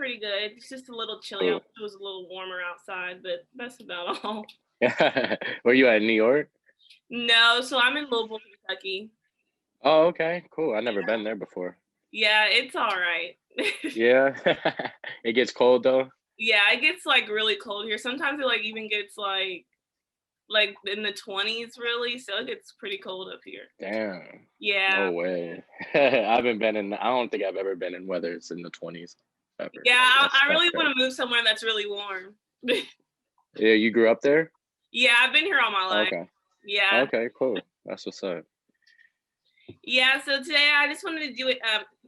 pretty good. It's just a little chilly. I Cool. wish it was a little warmer outside, but that's about all. Where you at, New York? No, so I'm in Louisville, Kentucky. Oh, okay, cool. I've never Yeah, been there before. yeah, it's all right. Yeah. It gets cold though. Yeah, it gets like really cold here. Sometimes it like even gets like in the 20s really, so it gets pretty cold up here. Damn. Yeah. No way. I haven't been in, I don't think I've ever been in weather it's in the 20s ever. Yeah, Like I that's really want crazy. to move somewhere that's really warm. Yeah, you grew up there? Yeah, I've been here all my life. Okay. Yeah. Okay, cool. That's what's up. Yeah, so today I just wanted to do it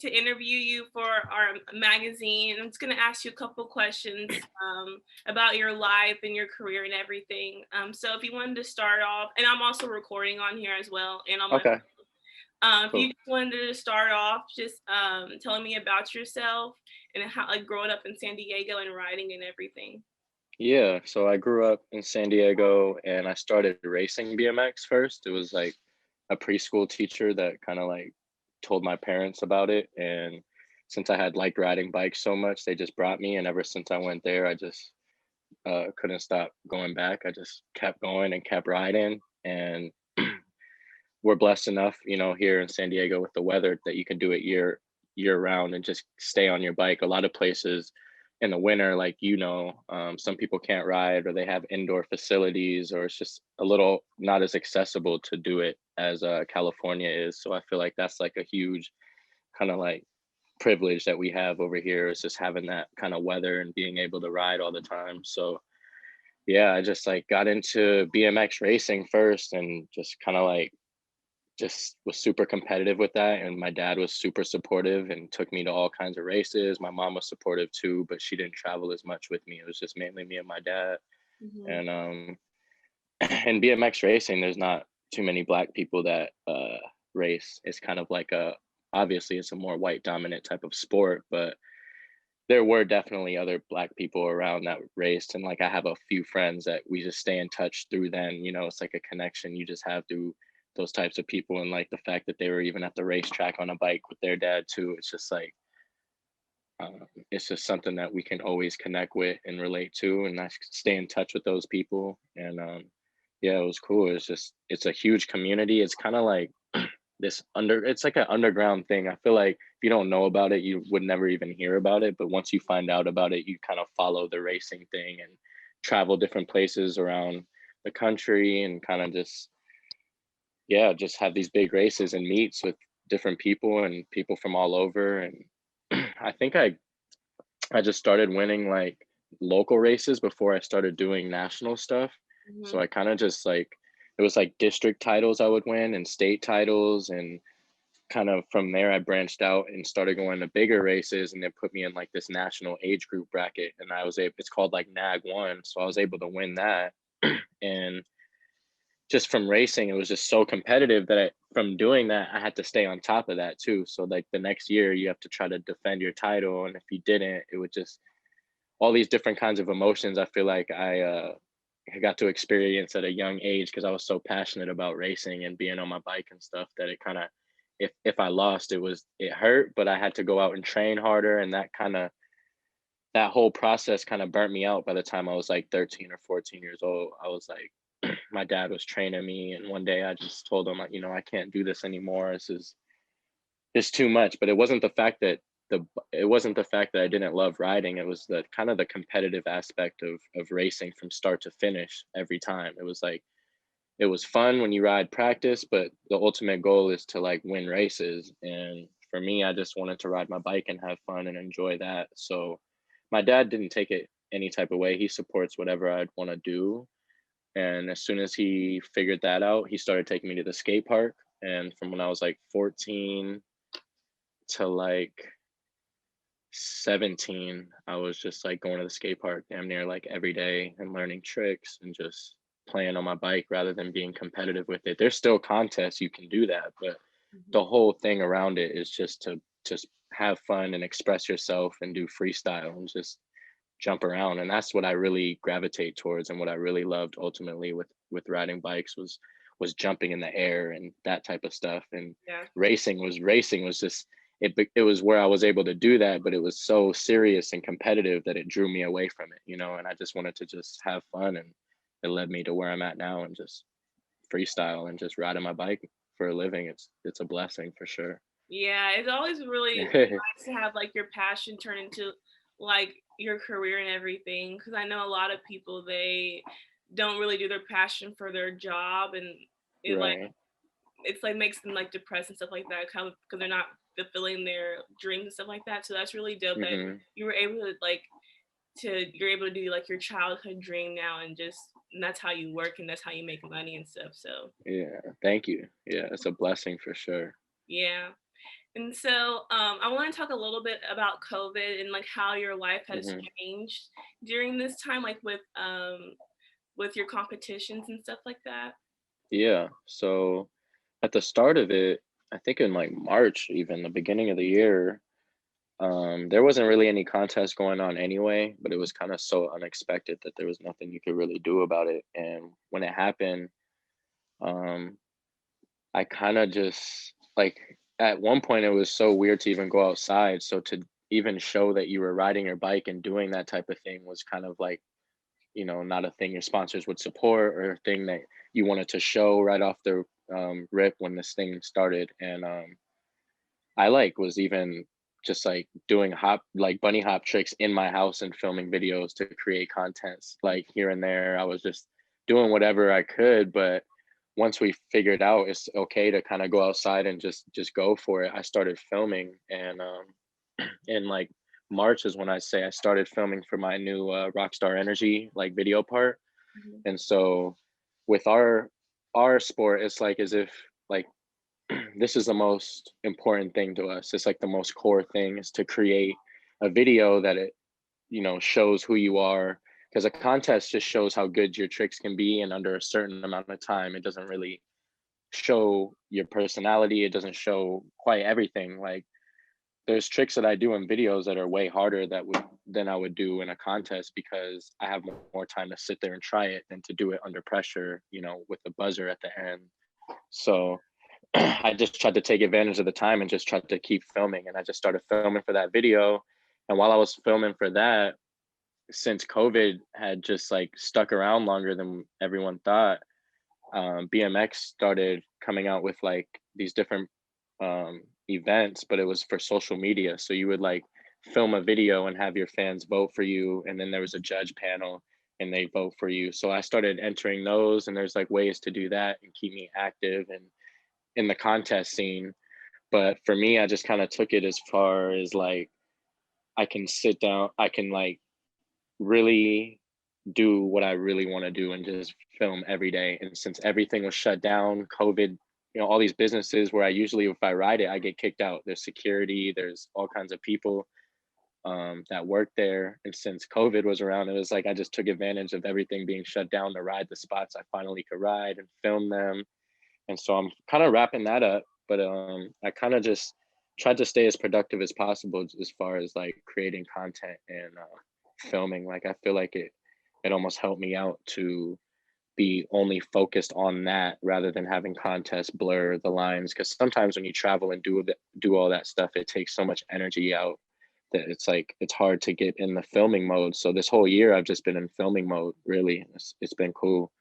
to interview you for our magazine. I'm just going to ask you a couple questions about your life and your career and everything. So if you wanted to start off, and I'm also recording on here as well, and on my Okay, if you cool. just wanted to start off just telling me about yourself and how like growing up in San Diego and riding and everything. Yeah, so I grew up in San Diego and I started racing BMX first. It was like a preschool teacher that kind of like told my parents about it. And since I had liked riding bikes so much, they just brought me. And ever since I went there, I just couldn't stop going back. I just kept going and kept riding. And we're blessed enough, here in San Diego with the weather that you can do it year round and just stay on your bike. A lot of places in the winter, like some people can't ride or they have indoor facilities or it's just a little not as accessible to do it as California is. So I feel like that's like a huge kind of like privilege that we have over here is just having that kind of weather and being able to ride all the time. So yeah, I just like got into BMX racing first and just kind of like just was super competitive with that, and my dad was super supportive and took me to all kinds of races. My mom was supportive too, but she didn't travel as much with me. It was just mainly me and my dad. Hmm. And in BMX racing there's not too many black people that race. It's kind of like a obviously it's a more white dominant type of sport, but there were definitely other black people around that raced, and like I have a few friends that we just stay in touch through then. It's like a connection you just have through those types of people, and like the fact that they were even at the racetrack on a bike with their dad too. It's just like it's just something that we can always connect with and relate to, and I stay in touch with those people. And yeah, it was cool. It's a huge community. It's kind of like it's like an underground thing. I feel like if you don't know about it, you would never even hear about it. But once you find out about it, you kind of follow the racing thing and travel different places around the country and kind of just, yeah, just have these big races and meets with different people and people from all over. And I think I just started winning like local races before I started doing national stuff. So Hmm. I kind of just like it was like district titles I would win and state titles, and kind of from there I branched out and started going to bigger races, and they put me in like this national age group bracket, and I was able, it's called like NAG 1, so I was able to win that. And just from racing it was just so competitive that from doing that I had to stay on top of that too. So like the next year you have to try to defend your title, and if you didn't, it would just all these different kinds of emotions. I feel like I got to experience at a young age because I was so passionate about racing and being on my bike and stuff that it kind of, if I lost, it hurt, but I had to go out and train harder, and that whole process kind of burnt me out by the time I was like 13 or 14 years old. I was like, my dad was training me, and one day I just told him, like, I can't do this anymore. This is it's too much. But it wasn't the fact that I didn't love riding. It was the kind of the competitive aspect of racing from start to finish every time. It was like it was fun when you ride practice, but the ultimate goal is to like win races. And for me, I just wanted to ride my bike and have fun and enjoy that. So my dad didn't take it any type of way. He supports whatever I'd want to do. And as soon as he figured that out, he started taking me to the skate park. And from when I was like 14 to like 17, I was just like going to the skate park damn near like every day and learning tricks and just playing on my bike rather than being competitive with it. There's still contests you can do that, but the whole thing around it is just to just have fun and express yourself and do freestyle and just jump around. And that's what I really gravitate towards, and what I really loved ultimately with riding bikes was jumping in the air and that type of stuff. And Yeah. racing was just, it was where I was able to do that, but it was so serious and competitive that it drew me away from it, you know, and I just wanted to just have fun, and it led me to where I'm at now and just freestyle and just riding my bike for a living. It's a blessing for sure. Yeah, it's always really nice to have like your passion turn into like your career and everything. Because I know a lot of people, they don't really do their passion for their job, and it like Right. it's like makes them like depressed and stuff like that, kind of because they're not fulfilling their dreams and stuff like that. So that's really dope that Hmm. you were able to like you're able to do like your childhood dream now, and that's how you work and that's how you make money and stuff. So Yeah. Thank you. Yeah, it's a blessing for sure. yeah. And so I want to talk a little bit about COVID and like how your life has Hmm. changed during this time, like with your competitions and stuff like that. Yeah. So at the start of it, I think in like March, even the beginning of the year, there wasn't really any contest going on anyway, but it was kind of so unexpected that there was nothing you could really do about it. And when it happened, um, I kind of just like at one point it was so weird to even go outside. So to even show that you were riding your bike and doing that type of thing was kind of like, you know, not a thing your sponsors would support or a thing that you wanted to show right off the rip when this thing started. And I like was even just like doing like bunny hop tricks in my house and filming videos to create contents like here and there. I was just doing whatever I could, but once we figured out it's okay to kind of go outside and just go for it, I started filming. And in like March is when I say I started filming for my new Rockstar Energy like video part. Mhm. And so with our sport, it's like as if like this is the most important thing to us. It's like the most core thing is to create a video that it, you know, shows who you are. Because a contest just shows how good your tricks can be, and under a certain amount of time, it doesn't really show your personality. It doesn't show quite everything. Like there's tricks that I do in videos that are way harder than I would do in a contest because I have more time to sit there and try it than to do it under pressure, you know, with the buzzer at the end. So I just tried to take advantage of the time and just tried to keep filming. And I just started filming for that video. And while I was filming for that, since COVID had just like stuck around longer than everyone thought, BMX started coming out with like these different events, but it was for social media. So you would like film a video and have your fans vote for you. And then there was a judge panel and they vote for you. So I started entering those, and there's like ways to do that and keep me active and in the contest scene. But for me, I just kind of took it as far as like I can sit down, I can like really do what I really want to do and just film every day. And since everything was shut down, COVID, you know, all these businesses where I usually, if I ride it, I get kicked out. There's security, there's all kinds of people that work there. And since COVID was around, it was like I just took advantage of everything being shut down to ride the spots I finally could ride and film them. And so I'm kind of wrapping that up, but I kind of just tried to stay as productive as possible as far as like creating content and filming. Like I feel like it almost helped me out to be only focused on that rather than having contests blur the lines, because sometimes when you travel and do all that stuff, it takes so much energy out that it's like it's hard to get in the filming mode. So this whole year I've just been in filming mode, really. It's been cool.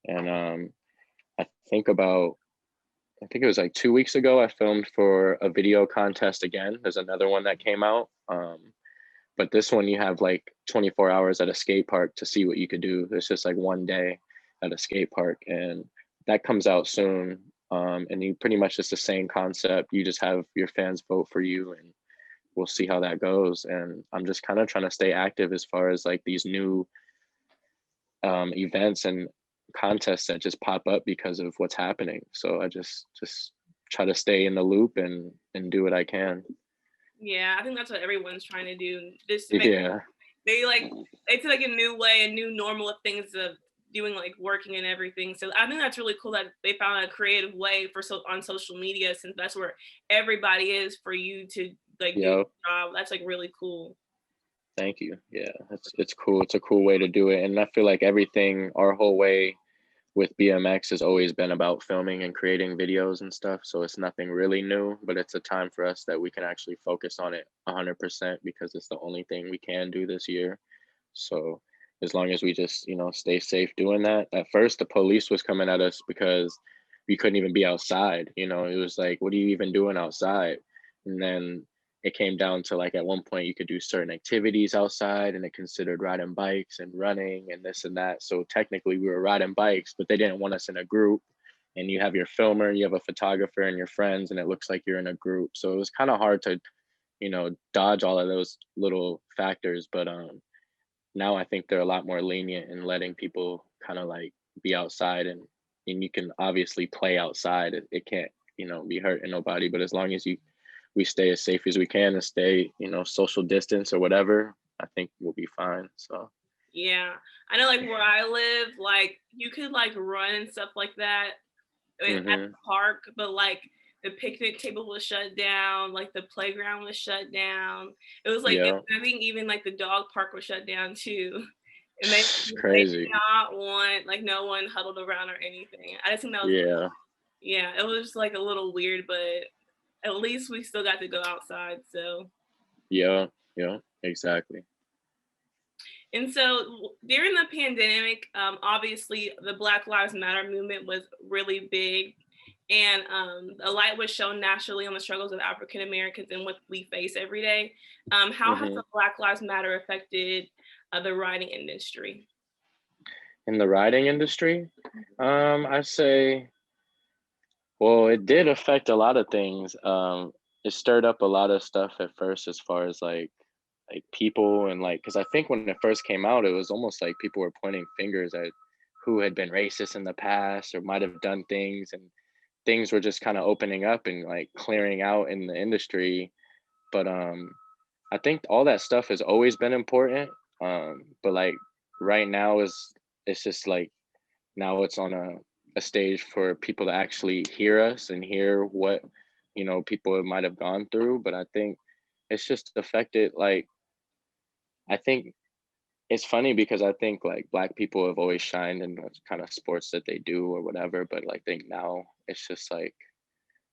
And I think about I think it was like 2 weeks ago, I filmed for a video contest again. There's another one that came out. But this one, you have like 24 hours at a skate park to see what you could do. It's just like one day at a skate park, and that comes out soon. And you pretty much just the same concept. You just have your fans vote for you, and we'll see how that goes. And I'm just kind of trying to stay active as far as like these new events and contests that just pop up because of what's happening. So I just try to stay in the loop and do what I can. Yeah, I think that's what everyone's trying to do. Just to make Yeah. they like it's like a new way, a new normal of things of doing like working and everything. So I think that's really cool that they found a creative way for on social media, since that's where everybody is, for you to like do your Yeah. job. That's like really cool. Thank you. Yeah. It's cool. It's a cool way to do it. And I feel like everything, our whole way with BMX has always been about filming and creating videos and stuff. So it's nothing really new, but it's a time for us that we can actually focus on it 100% because it's the only thing we can do this year. So as long as we just, stay safe doing that. At first, the police was coming at us because we couldn't even be outside. It was like, what are you even doing outside? And then it came down to like at one point you could do certain activities outside and it considered riding bikes and running and this and that. So technically we were riding bikes, but they didn't want us in a group. And you have your filmer, you have a photographer and your friends, and it looks like you're in a group. So it was kind of hard to, dodge all of those little factors. But now I think they're a lot more lenient in letting people kind of like be outside and you can obviously play outside. It can't, be hurting nobody. But as long as we stay as safe as we can and stay, social distance or whatever, I think we'll be fine. So Yeah. I know like where I live, like you could like run and stuff like that at hmm the park, but like the picnic table was shut down, like the playground was shut down. It was like yeah, I think even like the dog park was shut down too. And it's they did crazy. not want like no one huddled around or anything. I just think that was Yeah, yeah, it was like a little weird, but at least we still got to go outside. So yeah, yeah, exactly. and so during the pandemic, obviously the Black Lives Matter movement was really big. And a light was shown nationally on the struggles of African Americans and what we face every day. How has hmm the Black Lives Matter affected the writing industry? In the riding industry, I say, well, it did affect a lot of things. It stirred up a lot of stuff at first, as far as like people and like, because I think when it first came out, it was almost like people were pointing fingers at who had been racist in the past or might have done things, and things were just kind of opening up and like clearing out in the industry. But I think all that stuff has always been important. But like right now is it's just like now it's on a stage for people to actually hear us and hear what people might have gone through. But I think it's just affected, like, I think it's funny because I think like black people have always shined in the kind of sports that they do or whatever, but like think now it's just like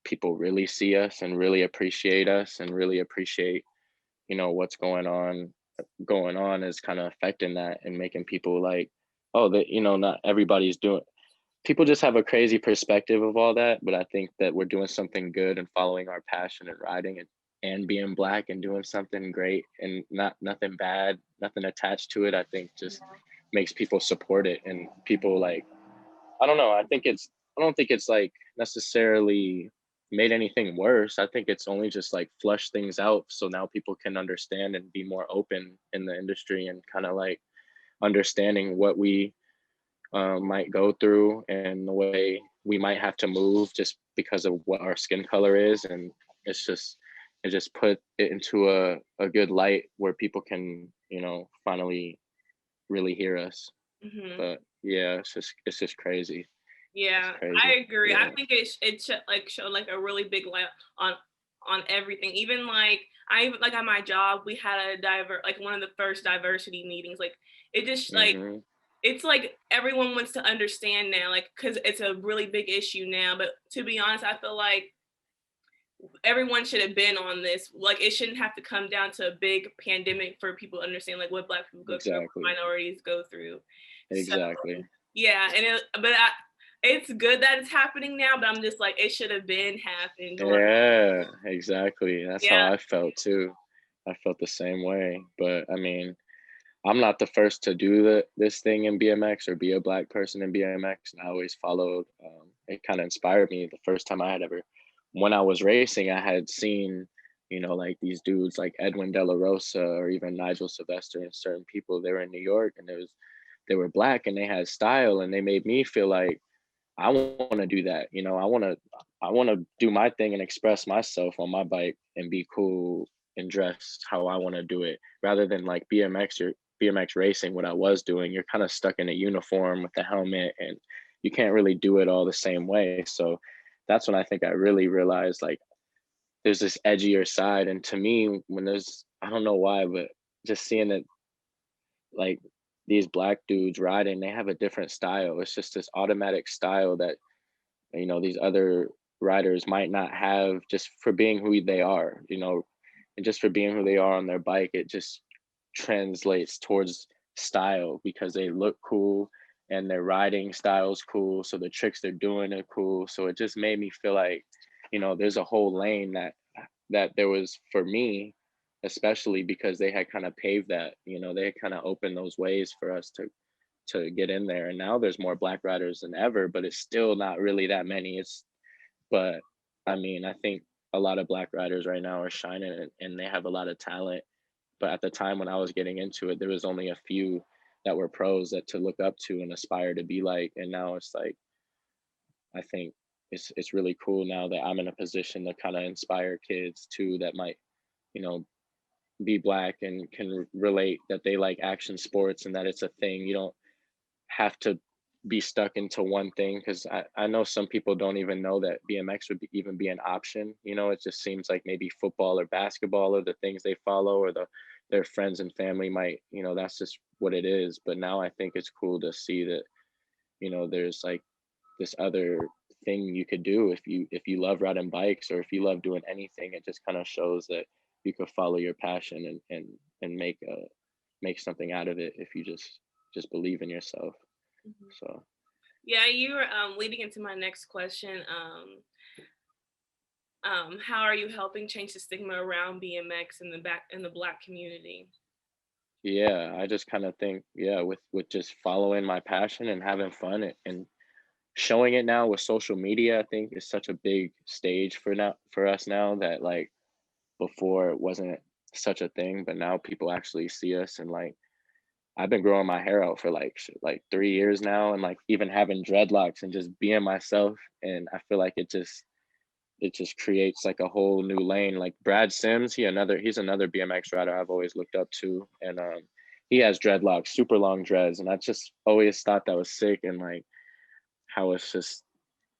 people really see us and really appreciate us and really appreciate what's going on is kind of affecting that and making people like, oh, that not everybody's doing, people just have a crazy perspective of all that. But I think that we're doing something good and following our passion and riding and being black and doing something great and nothing bad, nothing attached to it. I think just makes people support it, and people like, I don't know. I don't think it's like necessarily made anything worse. I think it's only just like flush things out so now people can understand and be more open in the industry and kind of like understanding what we might go through and the way we might have to move just because of what our skin color is. And it just put it into a good light where people can, finally really hear us. Hmm. But yeah, it's just crazy. It's Yeah, crazy. I agree. I Yeah. think like showed like a really big light on everything. Even like I even like at my job, we had a like one of the first diversity meetings. Like it just like hmm it's like everyone wants to understand now, like because it's a really big issue now. But to be honest, I feel like everyone should have been on this. Like it shouldn't have to come down to a big pandemic for people to understand like what Black people go through, what Exactly. minorities go through. So Exactly. yeah, it's good that it's happening now, but I'm just like it should have been happened. Yeah, exactly. That's how Yeah, I felt too. I felt the same way. But I mean, I'm not the first to do this thing in BMX or be a black person in BMX. And I always followed. It kind of inspired me. The first time I had ever, when I was racing, I had seen, like these dudes like Edwin De La Rosa or even Nigel Sylvester and certain people. They were in New York and they were black and they had style and they made me feel like I want to do that. I want to do my thing and express myself on my bike and be cool and dress how I want to do it, rather than like BMX or BMX racing. What I was doing, you're kind of stuck in a uniform with a helmet, and you can't really do it all the same way. So that's when I think I really realized like there's this edgier side. And to me, when there's, I don't know why, but just seeing it like these black dudes riding, they have a different style. It's just this automatic style that, you know, these other riders might not have, just for being who they are, you know, and just for being who they are on their bike. It just translates towards style because they look cool and their riding style's cool. So the tricks they're doing are cool. So it just made me feel like, you know, there's a whole lane that there was for me, especially because they had kind of paved that, you know, they had kind of opened those ways for us to get in there. And now there's more black riders than ever, but it's still not really that many. It's but I mean, I think a lot of black riders right now are shining, and they have a lot of talent. But at the time when I was getting into it, there was only a few that were pros that to look up to and aspire to be like. And now it's like, I think it's really cool now that I'm in a position to kind of inspire kids too that might, you know, be black and can relate that they like action sports and that it's a thing. You don't have to be stuck into one thing, because I know some people don't even know that BMX would even be an option. You know, it just seems like maybe football or basketball are the things they follow, or their friends and family might, you know, that's just what it is. But now I think it's cool to see that, you know, there's like this other thing you could do if you love riding bikes, or if you love doing anything. It just kind of shows that you could follow your passion and make something out of it if you just believe in yourself. Mhm. So Yeah, you were leading into my next question. How are you helping change the stigma around BMX in the Black community? yeah, I just kind of think, yeah, with just following my passion and having fun, and showing it now with social media, I think is such a big stage for us now, that like before it wasn't such a thing, but now people actually see us. And like I've been growing my hair out for like 3 years now, and like even having dreadlocks and just being myself. And I feel like it just creates like a whole new lane. Like Brad Sims, he's another BMX rider I've always looked up to, and he has dreadlocks, super long dreads, and I just always thought that was sick. And like how it's just,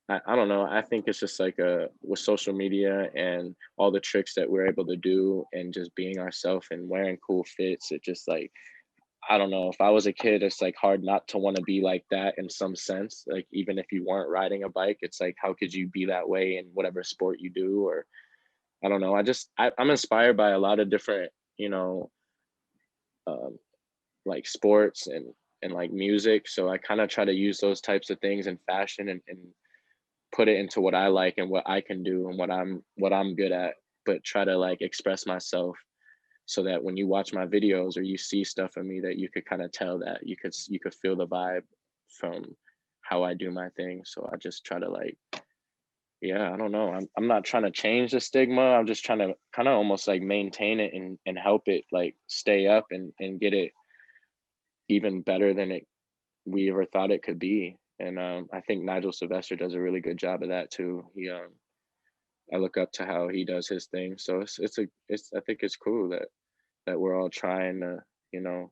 I don't know. I think it's just like with social media and all the tricks that we're able to do and just being ourselves and wearing cool fits. It just like, I don't know. If I was a kid, it's like hard not to want to be like that in some sense. Like even if you weren't riding a bike, it's like how could you be that way in whatever sport you do? Or I don't know. I'm inspired by a lot of different, you know, um, like sports and like music. So I kind of try to use those types of things in fashion, and put it into what I like and what I can do and what I'm good at, but try to like express myself so that when you watch my videos or you see stuff of me, that you could kind of tell that you could feel the vibe from how I do my thing. So I just try to like, yeah, I don't know. I'm not trying to change the stigma. I'm just trying to kind of almost like maintain it and help it like stay up and get it even better than we ever thought it could be. And I think Nigel Sylvester does a really good job of that too. I look up to how he does his thing. So it's I think it's cool that we're all trying to, you know,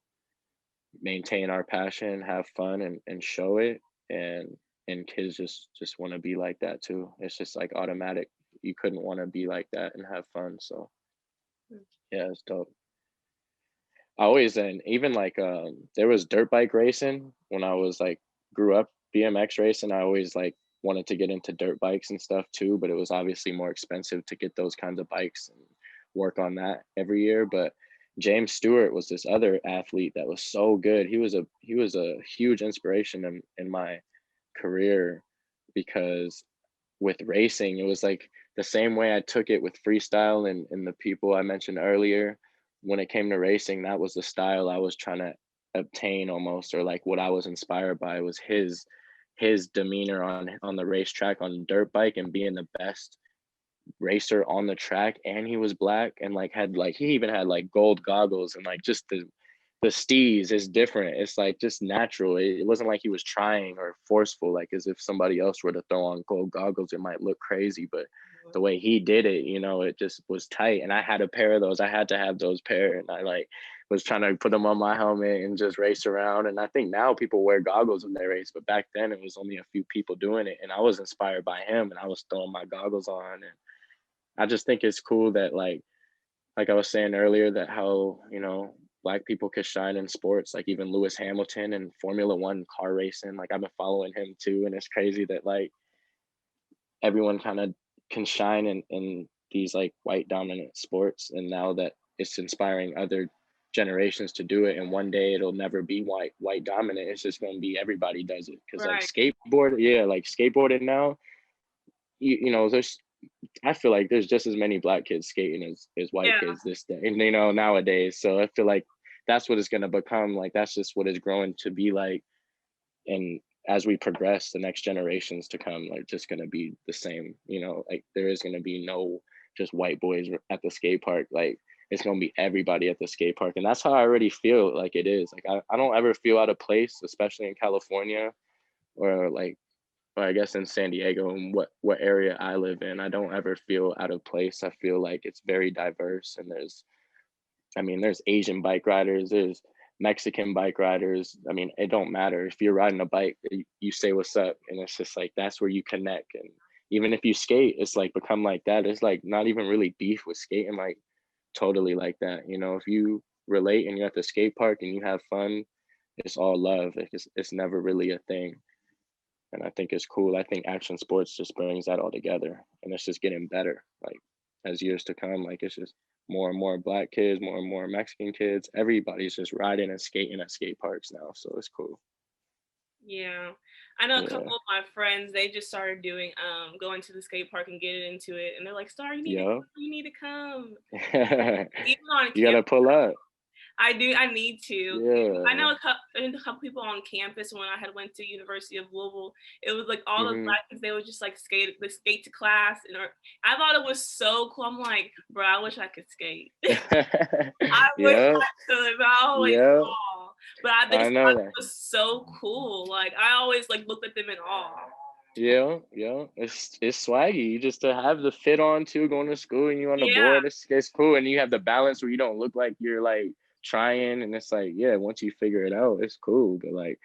maintain our passion, have fun, and show it. And kids just want to be like that too. It's just like automatic. You couldn't want to be like that and have fun. So yeah, it's dope. I always, and even like there was dirt bike racing when I was like grew up. BMX racing, I always like wanted to get into dirt bikes and stuff too, but it was obviously more expensive to get those kinds of bikes and work on that every year. But James Stewart was this other athlete that was so good. He was a huge inspiration in my career, because with racing, it was like the same way I took it with freestyle and the people I mentioned earlier. When it came to racing, that was the style I was trying to obtain almost, or like what I was inspired by was his demeanor on the racetrack on dirt bike, and being the best racer on the track. And he was black, and like had like he even had like gold goggles, and like just the steez is different. It's like just natural. It wasn't like he was trying or forceful, like as if somebody else were to throw on gold goggles, it might look crazy. But the way he did it, you know, it just was tight. And I had a pair of those. I had to have those pair, and I like was trying to put them on my helmet and just race around. And I think now people wear goggles when they race, but back then it was only a few people doing it. And I was inspired by him, and I was throwing my goggles on. And I just think it's cool that like I was saying earlier, that how, you know, Black people could shine in sports, like even Lewis Hamilton and Formula One car racing. Like I've been following him too, and it's crazy that like everyone kind of can shine in these like white dominant sports, and now that it's inspiring other generations to do it, and one day it'll never be white dominant. It's just going to be everybody does it, because like Right. skateboard, yeah, like skateboarding now, you know, there's, I feel like there's just as many Black kids skating as white Yeah. kids this day, and you know, nowadays. So I feel like that's what it's going to become. Like that's just what it's growing to be like. And as we progress, the next generations to come are just going to be the same. You know, like there is going to be no just white boys at the skate park. Like it's going to be everybody at the skate park, and that's how I already feel like it is. Like I don't ever feel out of place, especially in California, or like, or I guess in San Diego, and what area I live in. I don't ever feel out of place. I feel like it's very diverse, and there's, I mean, there's Asian bike riders, there's Mexican bike riders. I mean, it don't matter if you're riding a bike, you say what's up, and it's just like that's where you connect. And even if you skate, it's like become like that. It's like not even really beef with skating, like totally like that. You know, if you relate and you're at the skate park and you have fun, it's all love. It's never really a thing. And I think it's cool. I think action sports just brings that all together, and it's just getting better. Like as years to come, like it's just more and more Black kids, more and more Mexican kids. Everybody's just riding and skating at skate parks now, so it's cool. Yeah. I know a Yeah, couple of my friends, they just started doing going to the skate park and getting into it, and they're like, "Star, you need to yeah. come, you need to come." You Even on gotta campus, pull up. I do. I need to. I Yeah. know a couple people on campus when I had went to University of Louisville. It was like all the Hmm. Black kids. They would just like skate to class, and I thought it was so cool. I'm like, bro, I wish I could skate. I wish Yeah, I could, but I always yeah. fall. But I I just know thought that. it was so cool. Like I always like looked at them in awe. Yeah, yeah. It's swaggy. You just to have the fit on too, going to school and you on the Yeah, board. It's cool, and you have the balance where you don't look like you're like trying. And it's like, yeah, once you figure it out, it's cool. But like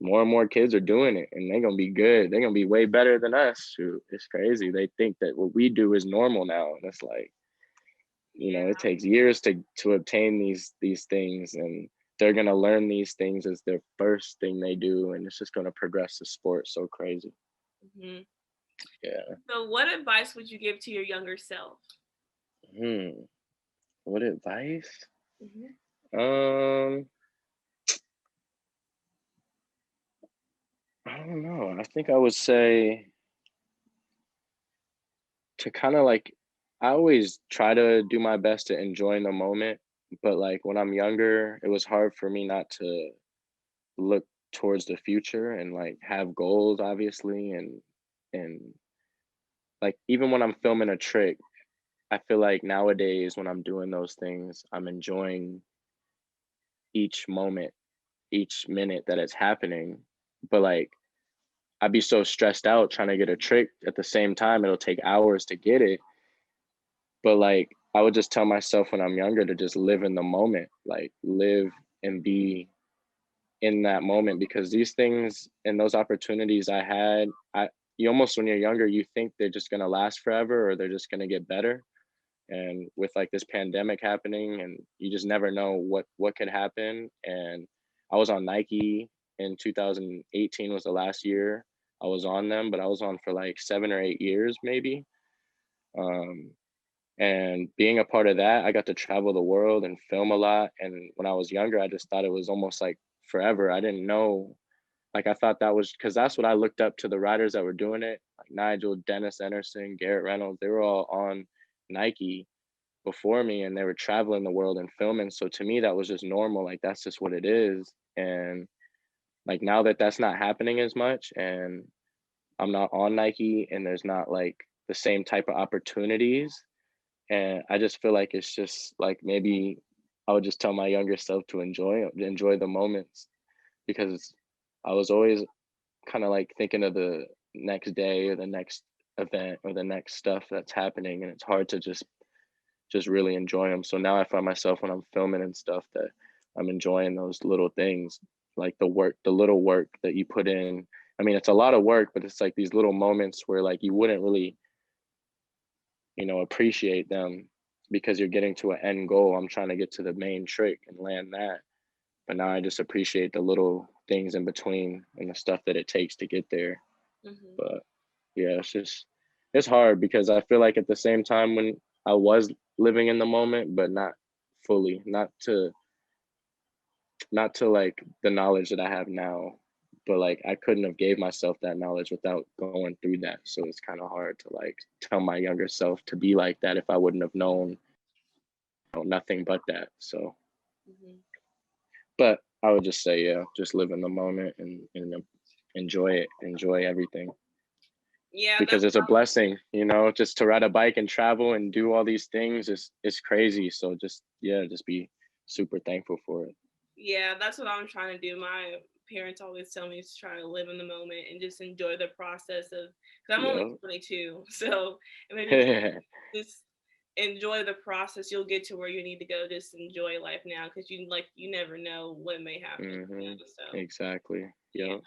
more and more kids are doing it, and they're gonna be good. They're gonna be way better than us. Shoot, it's crazy. They think that what we do is normal now, and it's like, you know, it yeah. takes years to obtain these things, and they're gonna learn these things as their first thing they do, and it's just gonna progress the sport so crazy. Hmm. Yeah. So, what advice would you give to your younger self? Hmm. What advice? Hmm. Um, I don't know. I think I would say to kind of like, I always try to do my best to enjoy the moment, but like when I'm younger, it was hard for me not to look towards the future and like have goals, obviously, and like even when I'm filming a trick, I feel like nowadays when I'm doing those things, I'm enjoying each moment, each minute that it's happening. But like I'd be so stressed out trying to get a trick at the same time, it'll take hours to get it. But like I would just tell myself when I'm younger to just live in the moment, like live and be in that moment, because these things and those opportunities I had, you almost, when you're younger, you think they're just gonna last forever or they're just gonna get better. And with like this pandemic happening, and you just never know what could happen. And I was on Nike in 2018 was the last year I was on them, but I was on for like 7 or 8 years maybe. um, and being a part of that, I got to travel the world and film a lot. And when I was younger, I just thought it was almost like forever. I didn't know, like I thought that was, because that's what I looked up to, the riders that were doing it, like Nigel, Dennis Anderson, Garrett Reynolds. They were all on Nike before me, and they were traveling the world and filming. So to me, that was just normal. Like that's just what it is. And like now that that's not happening as much, and I'm not on Nike, and there's not like the same type of opportunities, and I just feel like it's just like maybe I would just tell my younger self to enjoy the moments, because I was always kind of like thinking of the next day or the next event or the next stuff that's happening, and it's hard to just really enjoy them. So now I find myself when I'm filming and stuff that I'm enjoying those little things, like the little work that you put in. I mean, it's a lot of work, but it's like these little moments where like you wouldn't really, appreciate them because you're getting to an end goal. I'm trying to get to the main trick and land that. But now I just appreciate the little things in between and the stuff that it takes to get there. Hmm. But yeah, it's hard because I feel like at the same time when I was living in the moment, but not fully, not to like the knowledge that I have now. But like I couldn't have gave myself that knowledge without going through that. So it's kind of hard to like tell my younger self to be like that if I wouldn't have known, nothing but that. So, Hmm. but I would just say, yeah, just live in the moment and enjoy it, enjoy everything Yeah, that's because it's a blessing, just to ride a bike and travel and do all these things is crazy. So just, yeah, just be super thankful for it. yeah, that's what I'm trying to do. My parents always tell me to try to live in the moment and just enjoy the process of. Because I'm only Yeah. 22, so maybe just enjoy the process. You'll get to where you need to go. Just enjoy life now, because you never know what may happen. Hmm. So Exactly. yeah. Yep.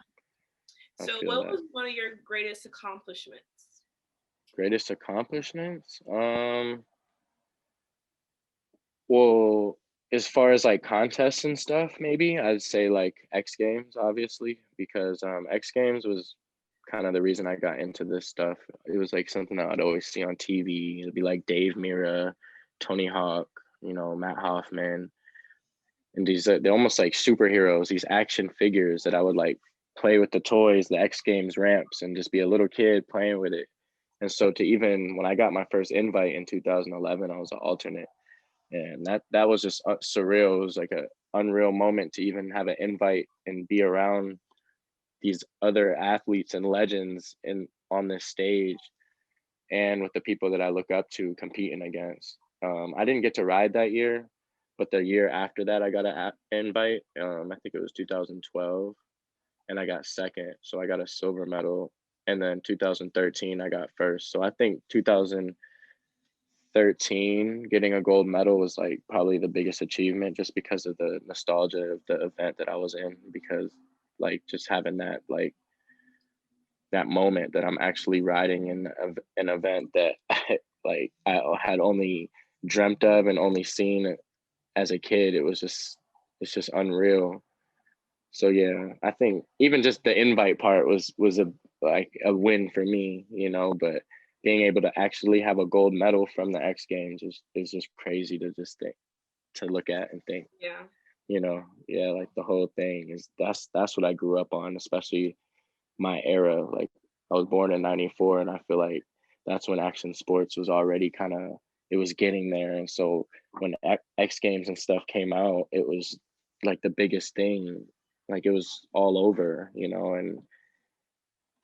I So feel what that. was one of your greatest accomplishments? Greatest accomplishments? Well, as far as like contests and stuff, maybe I'd say like X Games, obviously, because X Games was kind of the reason I got into this stuff. It was like something that I'd always see on TV. It'd be like Dave Mira, Tony Hawk, Matt Hoffman, and they're almost like superheroes, these action figures that I would like play with the toys, the X Games ramps, and just be a little kid playing with it. And so to even when I got my first invite in 2011, I was an alternate, and that was just surreal. It was like a unreal moment to even have an invite and be around these other athletes and legends in on this stage and with the people that I look up to competing against. I didn't get to ride that year, but the year after that, I got an invite. I think it was 2012, and I got second, so I got a silver medal. And then 2013, I got first. So I think 2013 getting a gold medal was like probably the biggest achievement just because of the nostalgia of the event that I was in, because like just having that moment that I'm actually riding in an event that I had only dreamt of and only seen as a kid. It's just unreal. So yeah, I think even just the invite part was a win for me, but being able to actually have a gold medal from the X Games is just crazy to just think, to look at and think, Yeah. yeah, like the whole thing is that's what I grew up on, especially my era. Like I was born in 94, and I feel like that's when action sports was already kind of, it was getting there. And so when X Games and stuff came out, it was like the biggest thing. Like it was all over, and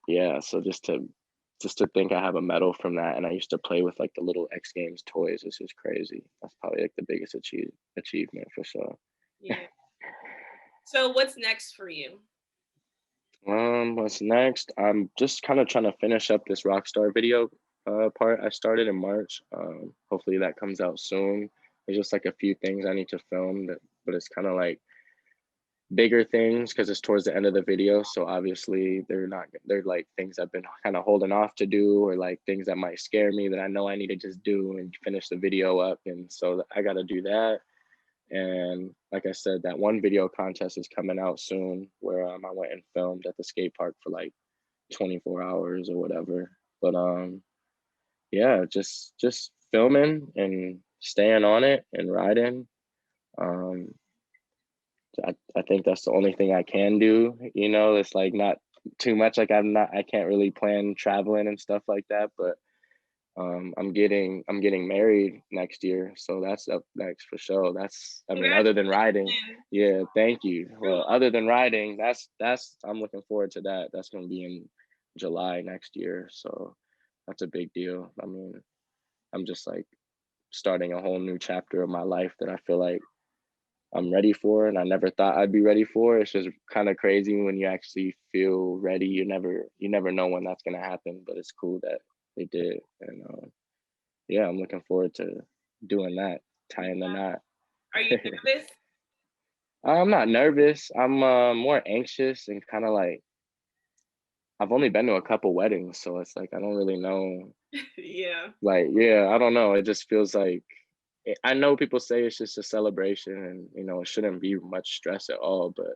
yeah, so just to think I have a medal from that, and I used to play with like the little X Games toys. This is crazy. That's probably like the biggest achievement for sure. Yeah. So what's next for you? What's next? I'm just kind of trying to finish up this Rockstar video part I started in March. Hopefully that comes out soon. There's just like a few things I need to film but it's kind of like bigger things because it's towards the end of the video. So obviously they're like things I've been kind of holding off to do, or like things that might scare me that I know I need to just do and finish the video up. And so I got to do that. And like I said, that one video contest is coming out soon where I went and filmed at the skate park for like 24 hours or whatever. But yeah, just filming and staying on it and riding. Um, I think that's the only thing I can do. It's like not too much. Like I can't really plan traveling and stuff like that. But I'm getting married next year, so that's up next for sure. I mean, other than riding, Congratulations. yeah, thank you. You're Well, other than riding, that's I'm looking forward to that. That's gonna be in July next year, so that's a big deal. I mean, I'm just like starting a whole new chapter of my life that I feel like I'm ready for, and I never thought I'd be ready for. It's just kind of crazy when you actually feel ready. You never know when that's gonna happen, but it's cool that they did, and yeah, I'm looking forward to doing that, tying the knot. Are you nervous? I'm not nervous. I'm more anxious and kind of like I've only been to a couple weddings, so it's like I don't really know. Yeah. Like, yeah, I don't know. It just feels like I know people say it's just a celebration and, it shouldn't be much stress at all, but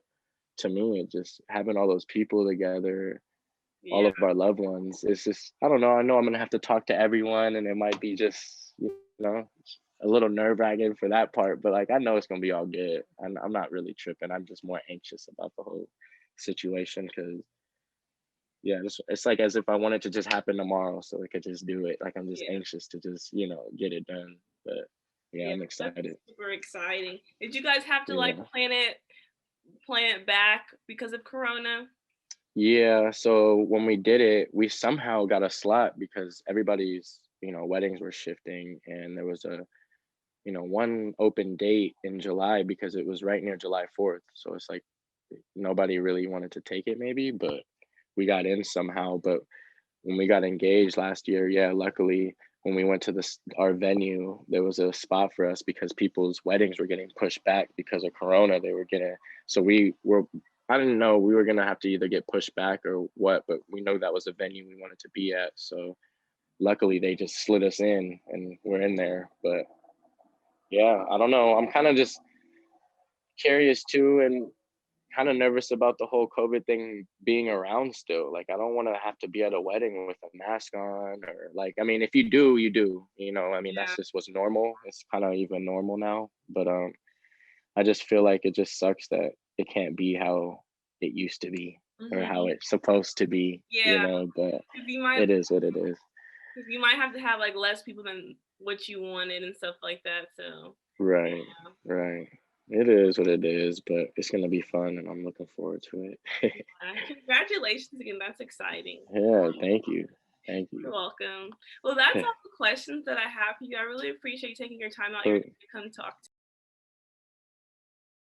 to me, it just having all those people together, all Yeah, of our loved ones, it's just, I don't know. I know I'm gonna have to talk to everyone, and it might be just, know, a little nerve-wracking for that part, but, like, I know it's gonna be all good. I'm not really tripping. I'm just more anxious about the whole situation because, yeah, it's like as if I want it to just happen tomorrow so I could just do it. Like, I'm just yeah, anxious to just, get it done, but, yeah, yeah. I'm That's excited. super exciting. Did you guys have to like Yeah. plan it back because of Corona? Yeah, so when we did it, we somehow got a slot because everybody's, weddings were shifting, and there was one open date in July because it was right near July 4th. So it's like nobody really wanted to take it maybe, but we got in somehow. But when we got engaged last year, yeah, luckily when we went to our venue, there was a spot for us because people's weddings were getting pushed back because of Corona. They were getting so we were. I didn't know we were gonna have to either get pushed back or what, but we know that was a venue we wanted to be at. So luckily they just slid us in and we're in there. But yeah, I don't know. I'm kind of just curious too, and kind of nervous about the whole COVID thing being around still. Like, I don't want to have to be at a wedding with a mask on, or like, I mean, if you do, you do. I mean, that's Yeah. just what's normal. It's kind of even normal now. But I just feel like it just sucks that it can't be how it used to be or how Hmm. it's supposed to be. Yeah, But 'cause you might it is what it is. 'cause you might have to have like less people than what you wanted and stuff like that. So Right, yeah, right. It is what it is, but it's gonna be fun, and I'm looking forward to it. congratulations again. That's exciting. Yeah, thank you. Thank You're you. welcome. Well, that's all the questions that I have for you. I really appreciate you taking your time out your So day to come talk to